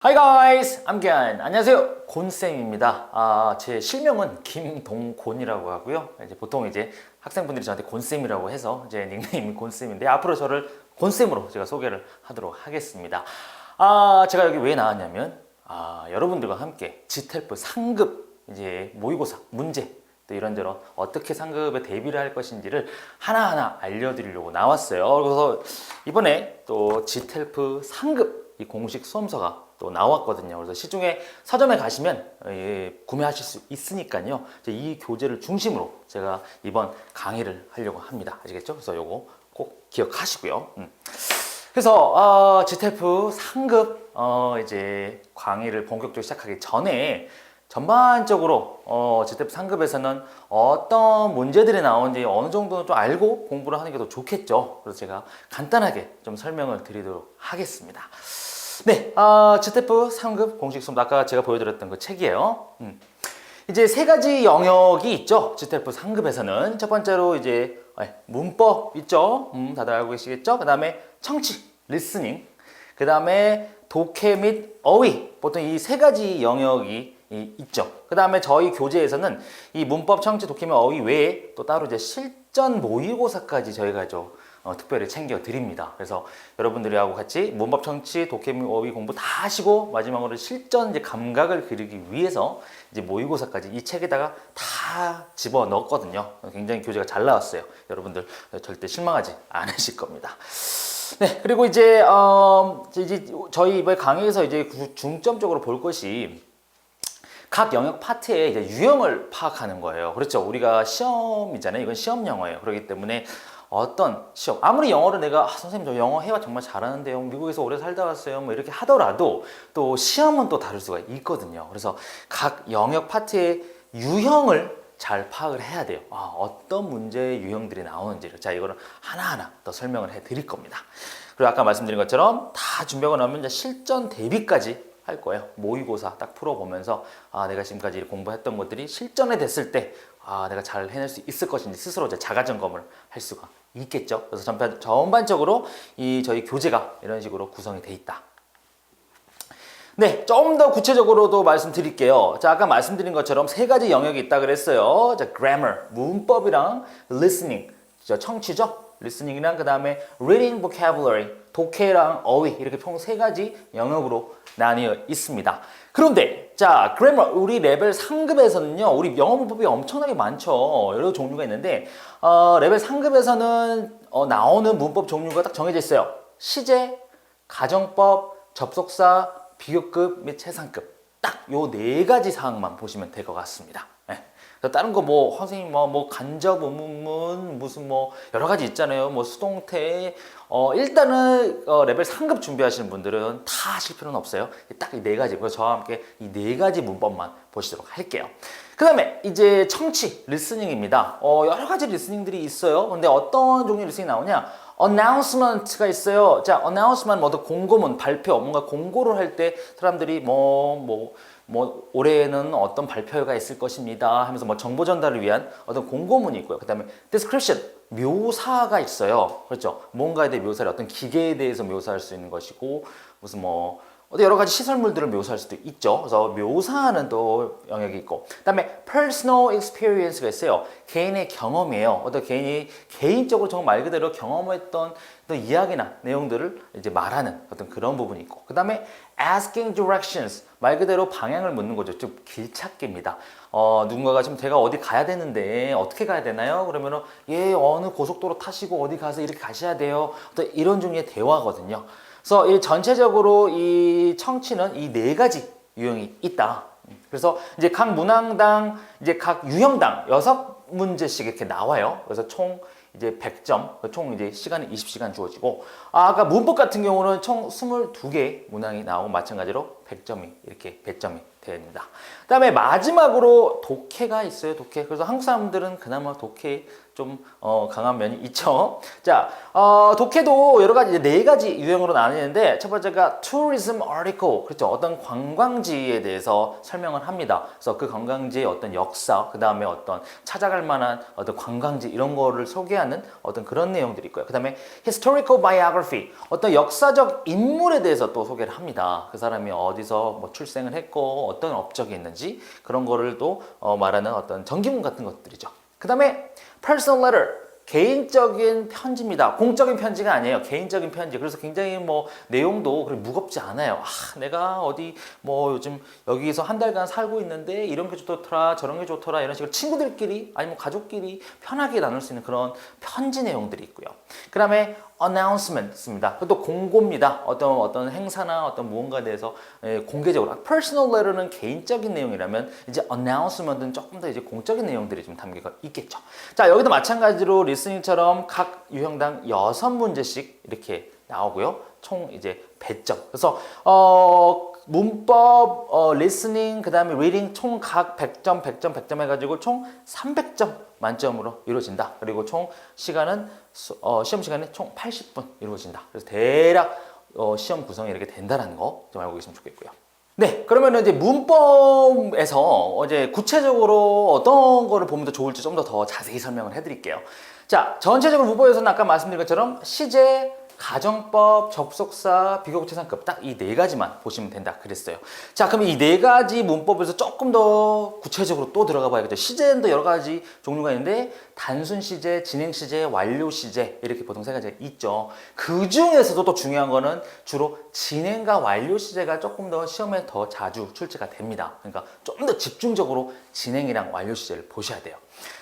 Hi guys, I'm Gian. 안녕하세요, 곤쌤입니다. 제 실명은 김동곤이라고 하고요. 보통 학생분들이 저한테 곤쌤이라고 해서 제 닉네임이 곤쌤인데 앞으로 저를 곤쌤으로 제가 소개를 하도록 하겠습니다. 제가 여기 왜 나왔냐면 여러분들과 함께 지텔프 상급 모의고사 문제 또 이런저런 어떻게 상급에 대비를 할 것인지를 하나하나 알려드리려고 나왔어요. 그래서 이번에 또 지텔프 상급 이 공식 수험서가 또 나왔거든요. 그래서 시중에 서점에 가시면 구매하실 수 있으니까요. 이 교재를 중심으로 제가 이번 강의를 하려고 합니다. 아시겠죠? 그래서 요거 꼭 기억하시고요. 그래서 GTF 상급 강의를 본격적으로 시작하기 전에 전반적으로 GTF 상급에서는 어떤 문제들이 나오는지 어느 정도는 좀 알고 공부를 하는 게 더 좋겠죠. 그래서 제가 간단하게 좀 설명을 드리도록 하겠습니다. 네, GTF 상급 공식 수험 아까 제가 보여드렸던 그 책이에요. 이제 세 가지 영역이 있죠. GTF 상급에서는 첫 번째로 문법 있죠. 다들 알고 계시겠죠? 그 다음에 청취, 리스닝, 그 다음에 독해 및 어휘. 보통 이 세 가지 영역이 있죠. 그 다음에 저희 교재에서는 이 문법, 청취, 독해 및 어휘 외에 또 따로 실전 모의고사까지 저희가 특별히 챙겨 드립니다. 그래서 여러분들이 하고 같이 문법, 청취, 독해 및 어휘 공부 다 하시고 마지막으로 실전 감각을 기르기 위해서 모의고사까지 이 책에다가 다 집어 넣었거든요. 굉장히 교재가 잘 나왔어요. 여러분들 절대 실망하지 않으실 겁니다. 네, 그리고 저희 이번 강의에서 중점적으로 볼 것이 각 영역 파트의 유형을 파악하는 거예요. 그렇죠. 우리가 시험이잖아요. 이건 시험 영어예요. 그렇기 때문에 어떤 시험, 아무리 영어를 내가 선생님 저 영어 회화 정말 잘하는데요, 미국에서 오래 살다 왔어요, 뭐 이렇게 하더라도 또 시험은 또 다를 수가 있거든요. 그래서 각 영역 파트의 유형을 잘 파악을 해야 돼요. 어떤 문제의 유형들이 나오는지를 이거를 하나하나 더 설명을 해 드릴 겁니다. 그리고 아까 말씀드린 것처럼 다 준비하고 나면 실전 대비까지 할 거예요. 모의고사 딱 풀어보면서 내가 지금까지 공부했던 것들이 실전에 됐을 때 내가 잘 해낼 수 있을 것인지 스스로 자가점검을 할 수가 있겠죠. 그래서 전반적으로 저희 교재가 이런 식으로 구성이 돼 있다. 네, 좀 더 구체적으로도 말씀드릴게요. 아까 말씀드린 것처럼 세 가지 영역이 있다 그랬어요. grammar, 문법이랑 listening, 청취죠. listening이랑 그 다음에 reading vocabulary, 독해랑 어휘 이렇게 총 세 가지 영역으로 나뉘어 있습니다. 그런데 grammar 우리 레벨 상급에서는요, 우리 영어 문법이 엄청나게 많죠. 여러 종류가 있는데 레벨 상급에서는 나오는 문법 종류가 딱 정해져 있어요. 시제, 가정법, 접속사, 비교급 및 최상급 딱 요 네 가지 사항만 보시면 될 것 같습니다. 네. 다른 거 선생님 간접 의문문 무슨 여러 가지 있잖아요. 수동태 일단은 레벨 상급 준비하시는 분들은 다 하실 필요는 없어요. 딱 이 네 가지. 그래서 저와 함께 이 네 가지 문법만 보시도록 할게요. 그 다음에 청취 리스닝입니다. 여러 가지 리스닝들이 있어요. 근데 어떤 종류의 리스닝이 나오냐? announcement가 있어요. announcement 어떤 공고문, 발표, 뭔가 공고를 할 때 사람들이 올해에는 어떤 발표가 있을 것입니다 하면서 정보 전달을 위한 어떤 공고문이 있고요. 그 다음에 description, 묘사가 있어요. 그렇죠? 뭔가에 대해 묘사를 어떤 기계에 대해서 묘사할 수 있는 것이고 무슨 여러 가지 시설물들을 묘사할 수도 있죠. 그래서 묘사하는 또 영역이 있고, 그 다음에 personal experience가 있어요. 개인의 경험이에요. 어떤 개인적으로 정말 말 그대로 경험했던 어떤 이야기나 내용들을 말하는 어떤 그런 부분이 있고, 그 다음에 asking directions, 말 그대로 방향을 묻는 거죠. 즉 길찾기입니다. 누군가가 지금 제가 어디 가야 되는데 어떻게 가야 되나요? 그러면은 어느 고속도로 타시고 어디 가서 이렇게 가셔야 돼요. 어떤 이런 종류의 대화거든요. 그래서 이 전체적으로 이 청취는 이 네 가지 유형이 있다. 그래서 각 문항당 각 유형당 6문제씩 이렇게 나와요. 그래서 총 100점, 총 시간이 20시간 주어지고, 아까 문법 같은 경우는 총 22개 문항이 나오고 마찬가지로 100점이 이렇게 배점이 됩니다. 그다음에 마지막으로 독해가 있어요. 독해. 그래서 한국 사람들은 그나마 독해 좀 강한 면이 있죠. 자, 독해도 여러 가지 네 가지 유형으로 나뉘는데 첫 번째가 tourism article, 그렇죠. 어떤 관광지에 대해서 설명을 합니다. 그래서 그 관광지의 어떤 역사, 그 다음에 어떤 찾아갈 만한 어떤 관광지 이런 거를 소개하는 어떤 그런 내용들이 있고요. 그 다음에 historical biography, 어떤 역사적 인물에 대해서 또 소개를 합니다. 그 사람이 어디서 뭐 출생을 했고 어떤 업적이 있는지 그런 거를 또 말하는 어떤 전기문 같은 것들이죠. 그 다음에 personal letter, 개인적인 편지입니다. 공적인 편지가 아니에요. 개인적인 편지. 그래서 굉장히 뭐 내용도 그렇게 무겁지 않아요. 내가 어디 뭐 요즘 여기서 한 달간 살고 있는데 이런 게 좋더라, 저런 게 좋더라, 이런 식으로 친구들끼리 아니면 가족끼리 편하게 나눌 수 있는 그런 편지 내용들이 있고요. 그 다음에 announcement입니다. 또 공고입니다. 어떤 행사나 어떤 무언가에 대해서 공개적으로. personal letter는 개인적인 내용이라면 이제 announcement은 조금 더 이제 공적인 내용들이 좀 담겨 있겠죠. 자, 여기도 마찬가지로 리스닝처럼 각 유형당 6문제씩 이렇게 나오고요. 총 이제 100점. 그래서 문법, 리스닝, 그 다음에 리딩 총 각 100점, 100점, 100점 해가지고 총 300점 만점으로 이루어진다. 그리고 총 시간은 시험 시간이 총 80분 이루어진다. 그래서 대략 시험 구성이 이렇게 된다는 거 좀 알고 계시면 좋겠고요. 네, 그러면 이제 문법에서 이제 구체적으로 어떤 거를 보면 더 좋을지 좀 더 자세히 설명을 해드릴게요. 자, 전체적으로 문법에서는 아까 말씀드린 것처럼 시제, 가정법, 접속사, 비교구체상급 딱 이 네 가지만 보시면 된다 그랬어요. 자, 그럼 이 네 가지 문법에서 조금 더 구체적으로 또 들어가 봐야겠죠. 시제는 또 여러 가지 종류가 있는데 단순 시제, 진행 시제, 완료 시제 이렇게 보통 세 가지가 있죠. 그 중에서도 또 중요한 거는 주로 진행과 완료 시제가 조금 더 시험에 더 자주 출제가 됩니다. 그러니까 좀 더 집중적으로 진행이랑 완료 시제를 보셔야 돼요.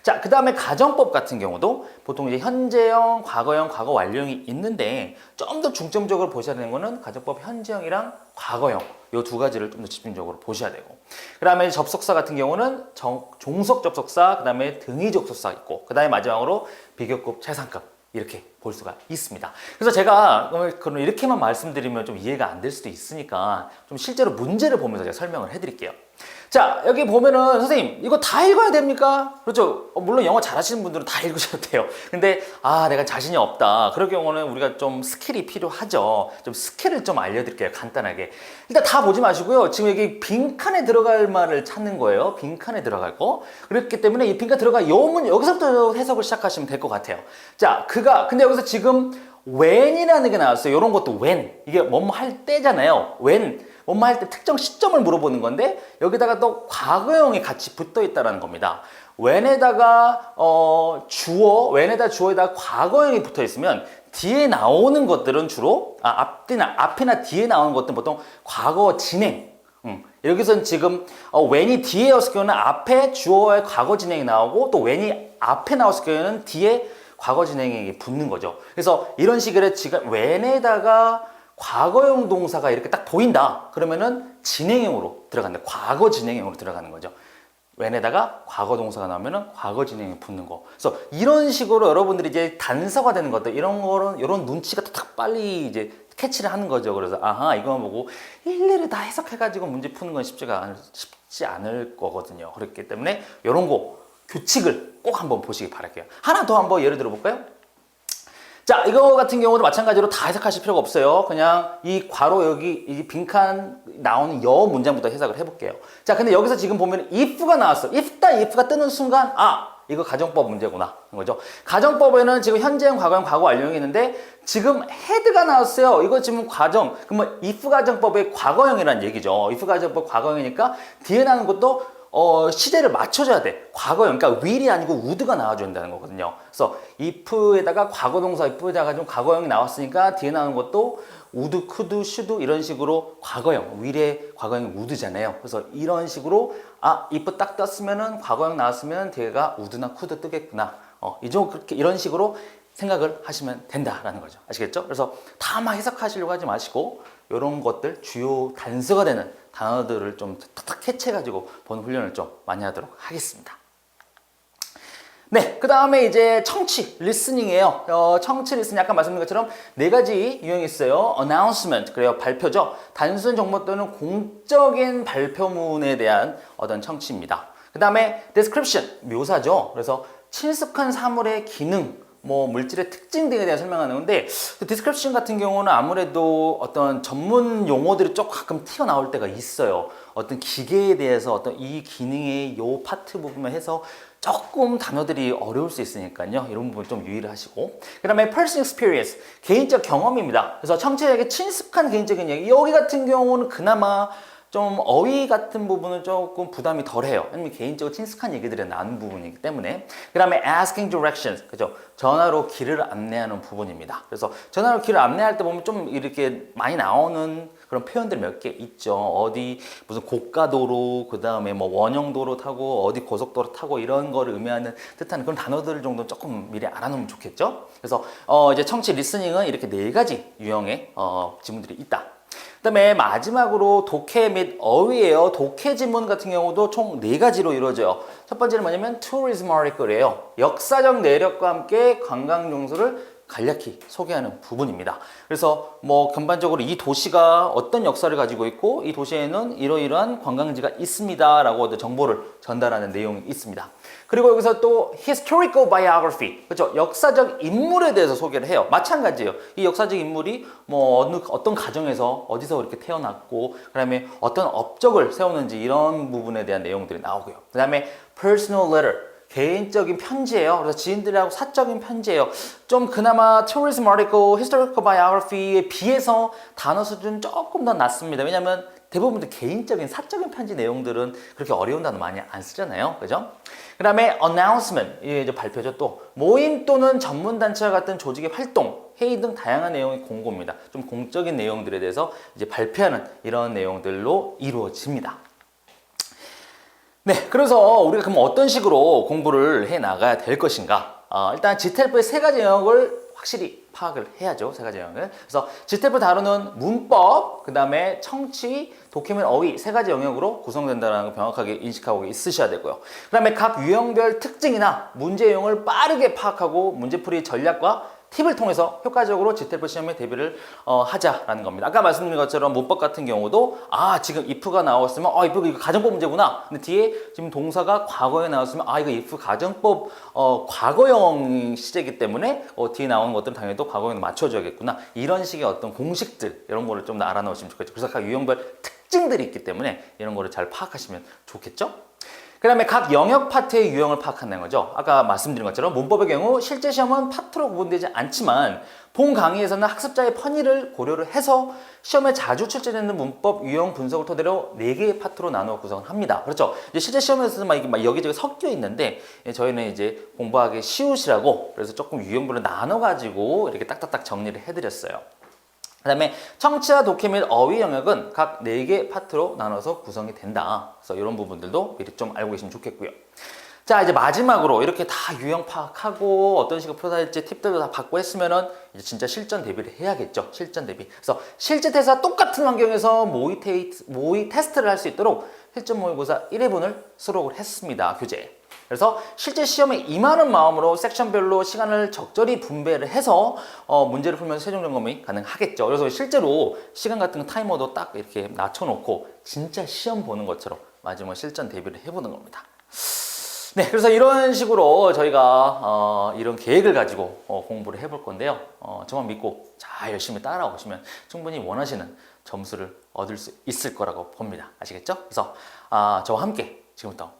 자, 그 다음에 가정법 같은 경우도 보통 이제 현재형, 과거형, 과거 완료형이 있는데 좀 더 중점적으로 보셔야 되는 거는 가정법 현재형이랑 과거형 이 두 가지를 좀 더 집중적으로 보셔야 되고, 그 다음에 접속사 같은 경우는 종속 접속사, 그 다음에 등위 접속사 있고, 그 다음에 마지막으로 비교급, 최상급 이렇게 볼 수가 있습니다. 그래서 제가 그럼 이렇게만 말씀드리면 좀 이해가 안 될 수도 있으니까 좀 실제로 문제를 보면서 제가 설명을 해드릴게요. 자, 여기 보면은 선생님 이거 다 읽어야 됩니까? 그렇죠. 물론 영어 잘하시는 분들은 다 읽으셔도 돼요. 근데 내가 자신이 없다. 그럴 경우는 우리가 좀 스킬이 필요하죠. 좀 스킬을 좀 알려드릴게요. 간단하게. 일단 다 보지 마시고요. 지금 여기 빈칸에 들어갈 말을 찾는 거예요. 빈칸에 들어갈 거. 그렇기 때문에 이 빈칸 들어갈 요문 여기서부터 해석을 시작하시면 될 것 같아요. 자, 근데 여기서 지금 when이라는 게 나왔어요. 이런 것도 when. 이게 뭐뭐 할 때잖아요. when. 뭐뭐 할 때 특정 시점을 물어보는 건데 여기다가 또 과거형이 같이 붙어 있다는 겁니다. when에다가 when에다 주어에다가 과거형이 붙어 있으면 뒤에 나오는 것들은 주로 앞이나 뒤에 나오는 것들은 보통 과거 진행. 여기서는 지금 when이 뒤에였을 경우는 앞에 주어의 과거 진행이 나오고 또 when이 앞에 나왔을 경우에는 뒤에 과거 진행이 붙는 거죠. 그래서 이런 식으로 지금 when에다가 과거형 동사가 이렇게 딱 보인다. 그러면은 진행형으로 들어간다. 과거 진행형으로 들어가는 거죠. when에다가 과거 동사가 나오면은 과거 진행이 붙는 거. 그래서 이런 식으로 여러분들이 이제 단서가 되는 것들, 이런 거는 이런 눈치가 딱 빨리 이제 캐치를 하는 거죠. 그래서 이거만 보고 일일이 다 해석해가지고 문제 푸는 건 쉽지 않을 거거든요. 그렇기 때문에 이런 거 규칙을 꼭 한번 보시기 바랄게요. 하나 더 한번 예를 들어 볼까요? 자, 이거 같은 경우도 마찬가지로 다 해석하실 필요가 없어요. 그냥 이 괄호 여기 이 빈칸 나오는 여 문장부터 해석을 해볼게요. 자, 근데 여기서 지금 보면 if가 나왔어. if가 뜨는 순간 이거 가정법 문제구나 한 거죠. 가정법에는 지금 현재형, 과거형, 과거 완료형이 있는데 지금 head가 나왔어요. 이거 지금 그러면 if 가정법의 과거형이라는 얘기죠. if 가정법 과거형이니까 뒤에 나오는 것도 시제를 맞춰줘야 돼. 과거형, 그러니까 will이 아니고 would가 나와줘야 된다는 거거든요. 그래서 if에다가 과거동사 if에다가 좀 과거형이 나왔으니까 뒤에 나오는 것도 would, could, should 이런 식으로 과거형, will의 과거형이 would잖아요. 그래서 이런 식으로 if 딱 떴으면은 과거형 나왔으면 뒤에가 would나 could 뜨겠구나. 이런 식으로 생각을 하시면 된다라는 거죠. 아시겠죠? 그래서 다 막 해석하시려고 하지 마시고 이런 것들 주요 단서가 되는 단어들을 좀 탁탁 캐치해가지고 보는 훈련을 좀 많이 하도록 하겠습니다. 네, 그 다음에 이제 청취, 리스닝이에요. 청취, 리스닝 아까 말씀드린 것처럼 네 가지 유형이 있어요. announcement, 그래요. 발표죠. 단순 정보 또는 공적인 발표문에 대한 어떤 청취입니다. 그 다음에 description, 묘사죠. 그래서 친숙한 사물의 기능, 뭐 물질의 특징 등에 대해 설명하는 건데 디스크립션 같은 경우는 아무래도 어떤 전문 용어들이 좀 가끔 튀어나올 때가 있어요. 어떤 기계에 대해서 어떤 이 기능의 요 파트 부분만 해서 조금 단어들이 어려울 수 있으니까요. 이런 부분 좀 유의를 하시고. 그 다음에 personal experience, 개인적 경험입니다. 그래서 청취자에게 친숙한 개인적인 얘기. 여기 같은 경우는 그나마 좀 어휘 같은 부분은 조금 부담이 덜해요. 왜냐면 개인적으로 친숙한 얘기들이 나는 부분이기 때문에. 그 다음에 asking directions, 그죠? 전화로 길을 안내하는 부분입니다. 그래서 전화로 길을 안내할 때 보면 좀 이렇게 많이 나오는 그런 표현들 몇 개 있죠. 어디 무슨 고가도로, 그 다음에 뭐 원형도로 타고 어디 고속도로 타고 이런 거를 의미하는 듯한 그런 단어들 정도 조금 미리 알아놓으면 좋겠죠. 그래서 이제 청취 리스닝은 이렇게 네 가지 유형의 지문들이 있다. 그다음에 마지막으로 독해 및 어휘예요. 독해 지문 같은 경우도 총 4가지로 이루어져요. 첫 번째는 뭐냐면 tourism article이에요. 역사적 내력과 함께 관광 명소를 간략히 소개하는 부분입니다. 그래서 뭐 전반적으로 이 도시가 어떤 역사를 가지고 있고 이 도시에는 이러이러한 관광지가 있습니다 라고 정보를 전달하는 내용이 있습니다. 그리고 여기서 또 historical biography, 그렇죠? 역사적 인물에 대해서 소개를 해요. 마찬가지예요. 이 역사적 인물이 뭐 어떤 가정에서 어디서 이렇게 태어났고 그다음에 어떤 업적을 세우는지 이런 부분에 대한 내용들이 나오고요. 그다음에 personal letter, 개인적인 편지예요. 그래서 지인들하고 사적인 편지예요. 좀 그나마 tourism article, historical biography에 비해서 단어 수준 조금 더 낮습니다. 왜냐하면 대부분 개인적인 사적인 편지 내용들은 그렇게 어려운 단어 많이 안 쓰잖아요. 그죠? 그 다음에 announcement, 이게 이제 발표죠. 또 모임 또는 전문단체와 같은 조직의 활동, 회의 등 다양한 내용의 공고입니다. 좀 공적인 내용들에 대해서 이제 발표하는 이런 내용들로 이루어집니다. 네, 그래서 우리가 그럼 어떤 식으로 공부를 해 나가야 될 것인가? 일단 GTLF의 3가지 영역을 확실히 파악을 해야죠. 3가지 영역을. 그래서 GTLF 다루는 문법, 그 다음에 청취, 독해 및 어휘 3가지 영역으로 구성된다는 걸 명확하게 인식하고 있으셔야 되고요. 그 다음에 각 유형별 특징이나 문제 유형을 빠르게 파악하고 문제풀이 전략과 팁을 통해서 효과적으로 GTLF 시험에 대비를 하자라는 겁니다. 아까 말씀드린 것처럼 문법 같은 경우도 지금 if가 나왔으면 if 이거 가정법 문제구나. 근데 뒤에 지금 동사가 과거에 나왔으면 이거 if 가정법 과거형 시제이기 때문에 뒤에 나오는 것들은 당연히 또 과거형에 맞춰줘야겠구나. 이런 식의 어떤 공식들 이런 거를 좀 더 알아놓으시면 좋겠죠. 그래서 각 유형별 특징들이 있기 때문에 이런 거를 잘 파악하시면 좋겠죠. 그 다음에 각 영역 파트의 유형을 파악한다는 거죠. 아까 말씀드린 것처럼 문법의 경우 실제 시험은 파트로 구분되지 않지만 본 강의에서는 학습자의 편의를 고려를 해서 시험에 자주 출제되는 문법 유형 분석을 토대로 4개의 파트로 나누어 구성을 합니다. 그렇죠. 이제 실제 시험에서는 막 여기저기 섞여 있는데 저희는 이제 공부하기 쉬우시라고 그래서 조금 유형별로 나눠가지고 이렇게 딱딱딱 정리를 해드렸어요. 그 다음에 청취와 독해 및 어휘 영역은 각 4개 파트로 나눠서 구성이 된다. 그래서 이런 부분들도 미리 좀 알고 계시면 좋겠고요. 자, 이제 마지막으로 이렇게 다 유형 파악하고 어떤 식으로 표사할지 팁들도 다 받고 했으면은 이제 진짜 실전 대비를 해야겠죠. 실전 대비. 그래서 실제 테스트와 똑같은 환경에서 모의 테스트를 할 수 있도록 실전 모의고사 1회분을 수록을 했습니다. 교재에. 그래서 실제 시험에 임하는 마음으로 섹션별로 시간을 적절히 분배를 해서 문제를 풀면서 최종 점검이 가능하겠죠. 그래서 실제로 시간 같은 거 타이머도 딱 이렇게 낮춰놓고 진짜 시험 보는 것처럼 마지막 실전 대비를 해보는 겁니다. 네, 그래서 이런 식으로 저희가 이런 계획을 가지고 공부를 해볼 건데요. 저만 믿고 잘 열심히 따라오시면 충분히 원하시는 점수를 얻을 수 있을 거라고 봅니다. 아시겠죠? 그래서 저와 함께 지금부터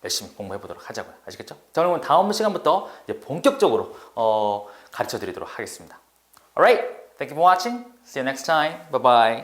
열심히 공부해 보도록 하자고요. 아시겠죠? 자, 그러면 다음 시간부터 이제 본격적으로 가르쳐 드리도록 하겠습니다. Alright, thank you for watching. See you next time. Bye bye.